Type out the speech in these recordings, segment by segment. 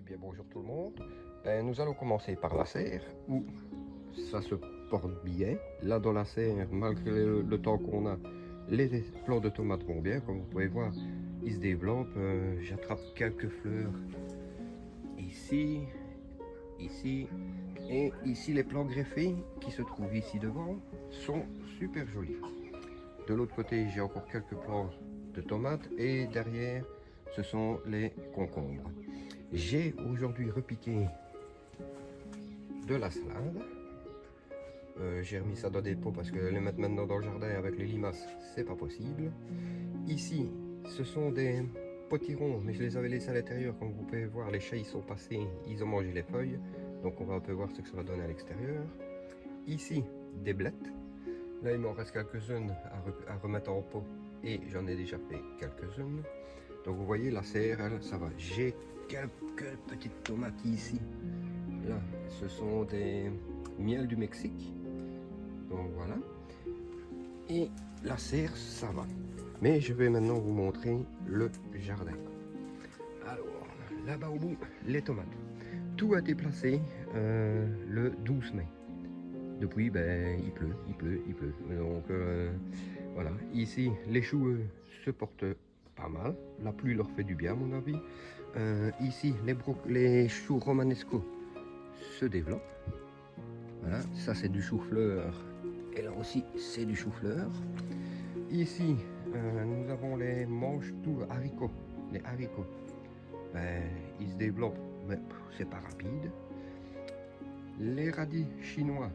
bien bonjour tout le monde. Nous allons commencer par la serre où ça se porte bien. Là dans la serre, malgré le temps qu'on a, les plants de tomates vont bien. Comme vous pouvez voir, ils se développent. J'attrape quelques fleurs ici, ici et ici. Les plants greffés qui se trouvent ici devant sont super jolis. De l'autre côté, j'ai encore quelques plants de tomates et derrière, ce sont les concombres. J'ai aujourd'hui repiqué de la salade. J'ai remis ça dans des pots parce que les mettre maintenant dans le jardin avec les limaces, c'est pas possible. Ici, ce sont des potirons, mais je les avais laissés à l'intérieur. Comme vous pouvez voir, les chats ils sont passés, ils ont mangé les feuilles. Donc on va un peu voir ce que ça va donner à l'extérieur. Ici, des blettes. Là, il m'en reste quelques-unes à remettre en pot et j'en ai déjà fait quelques-unes. Donc vous voyez, la serre, ça va. J'ai quelques petites tomates ici. Là, ce sont des miels du Mexique. Donc voilà. Et la serre, ça va. Mais je vais maintenant vous montrer le jardin. Alors, là-bas au bout, les tomates. Tout a été placé le 12 mai. Depuis, ben, il pleut. Donc, voilà. Ici, les choux se portent pas mal. La pluie leur fait du bien, à mon avis. Ici, les choux romanesco se développent. Voilà, ça c'est du chou-fleur. Et là aussi, c'est du chou-fleur. Ici, nous avons les manches tout haricots. Les haricots, ben, ils se développent, mais c'est pas rapide. Les radis chinois,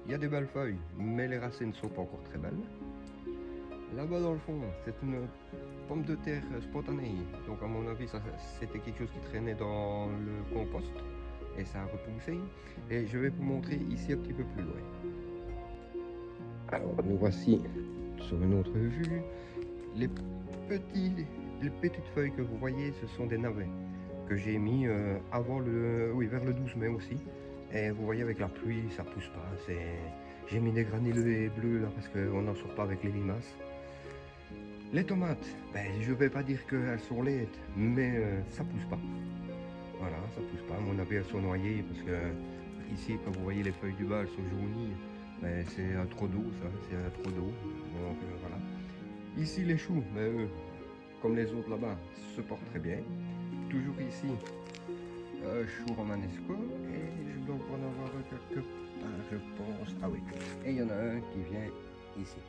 il y a des belles feuilles, mais les racines ne sont pas encore très belles. Là-bas dans le fond, c'est une pomme de terre spontanée. Donc à mon avis, c'était quelque chose qui traînait dans le compost et ça a repoussé. Et je vais vous montrer ici un petit peu plus loin. Alors nous voici sur une autre vue. Les petites feuilles que vous voyez, ce sont des navets que j'ai mis avant vers le 12 mai aussi. Et vous voyez, avec la pluie, ça pousse pas. J'ai mis des granulés bleus là parce qu'on n'en sort pas avec les limaces. Les tomates, ben, je vais pas dire qu'elles sont laides, mais ça pousse pas. Voilà, ça pousse pas. À mon avis, elles sont noyées parce que ici, quand vous voyez les feuilles du bas, elles sont jaunies. Ben, c'est trop d'eau, ça. C'est trop d'eau. Donc voilà. Ici, les choux, ben, eux, comme les autres là-bas, se portent très bien. Toujours ici, chou romanesco, et je dois en avoir quelque part, je pense. Ah oui, et il y en a un qui vient ici.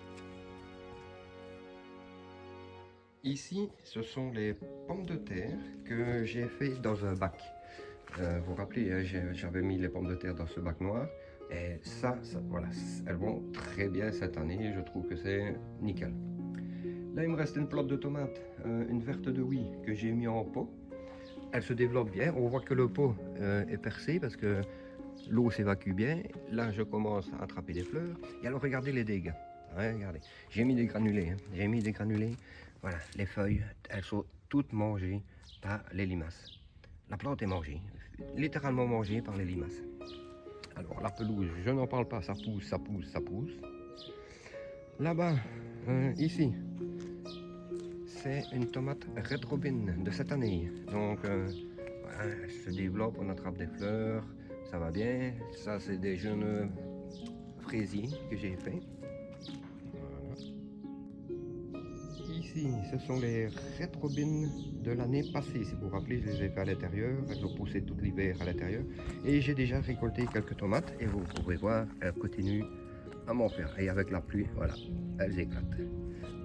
Ici, ce sont les pommes de terre que j'ai fait dans un bac. Vous vous rappelez, hein, j'avais mis les pommes de terre dans ce bac noir. Et ça, voilà, elles vont très bien cette année. Je trouve que c'est nickel. Là, il me reste une plante de tomates, une verte de oui, que j'ai mis en pot. Elle se développe bien. On voit que le pot est percé parce que l'eau s'évacue bien. Là, je commence à attraper des fleurs. Et alors, regardez les dégâts. Ouais, regardez. J'ai mis des granulés. Hein. J'ai mis des granulés. Voilà, les feuilles, elles sont toutes mangées par les limaces. La plante est mangée, littéralement mangée par les limaces. Alors, la pelouse, je n'en parle pas. Ça pousse, ça pousse, ça pousse. Là-bas, ici, c'est une tomate Red Robin de cette année. Donc, voilà, elle se développe, on attrape des fleurs, ça va bien. Ça, c'est des jeunes fraisiers que j'ai fait. Voilà. Ici, ce sont les Red Robin de l'année passée. Si vous vous rappelez, je les ai fait à l'intérieur. Elles ont poussé tout l'hiver à l'intérieur. Et j'ai déjà récolté quelques tomates. Et vous pouvez voir, elles continuent à m'en faire. Et avec la pluie, voilà, elles éclatent.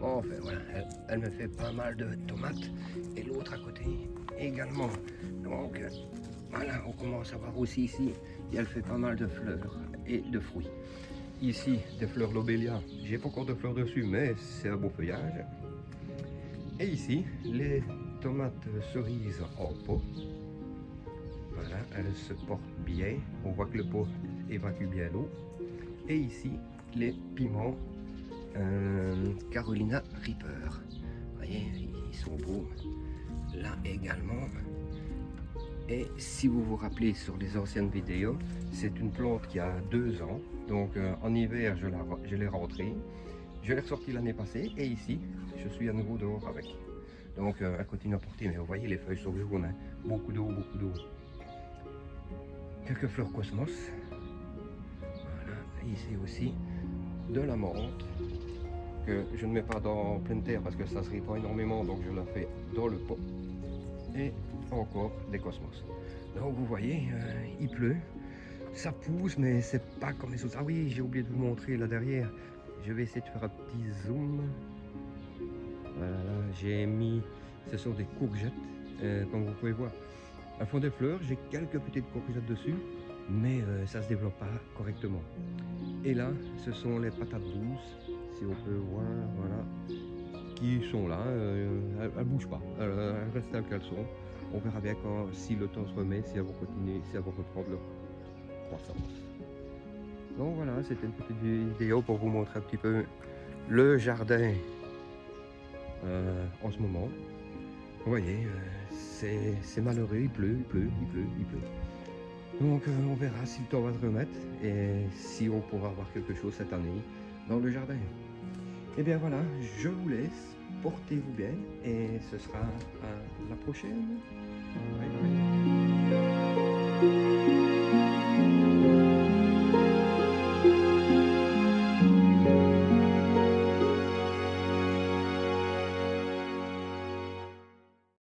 Enfin, voilà, elle me fait pas mal de tomates. Et l'autre à côté également. Donc, voilà, on commence à voir aussi ici. Et elle fait pas mal de fleurs et de fruits. Ici, des fleurs lobélia. J'ai pas encore de fleurs dessus, mais c'est un beau feuillage. Et ici, les tomates cerises en pot. Voilà, elles se portent bien. On voit que le pot évacue bien l'eau. Et ici, les piments Carolina Reaper. Vous voyez, ils sont beaux. Là également. Et si vous vous rappelez sur les anciennes vidéos, c'est une plante qui a 2 ans. Donc en hiver, je l'ai rentrée. Je l'ai ressorti l'année passée. Et ici, je suis à nouveau dehors avec. Donc elle continue à porter. Mais vous voyez, les feuilles sont jaunes. Hein. Beaucoup d'eau, beaucoup d'eau. quelques fleurs cosmos. Voilà, ici aussi de la menthe que je ne mets pas dans pleine terre parce que ça se répand énormément, donc je la fais dans le pot. Et encore des cosmos. Donc vous voyez, il pleut, ça pousse, mais c'est pas comme les autres. Ah oui, j'ai oublié de vous montrer là derrière. Je vais essayer de faire un petit zoom. Voilà, j'ai mis, ce sont des courgettes, comme vous pouvez voir. À fond des fleurs, j'ai quelques petites courgettes dessus, mais ça se développe pas correctement. Et là, ce sont les patates douces, si on peut voir, voilà, qui sont là, elles ne bougent pas, elles restent telles qu'elles sont. On verra bien quand, si le temps se remet, si elles vont continuer, si elles vont reprendre leur croissance. Donc voilà, c'était une petite vidéo pour vous montrer un petit peu le jardin en ce moment. Vous voyez, c'est malheureux, il pleut, il pleut, il pleut, il pleut. Donc on verra si le temps va se remettre et si on pourra avoir quelque chose cette année dans le jardin. Et bien voilà, je vous laisse, portez-vous bien et ce sera à la prochaine. Bye bye.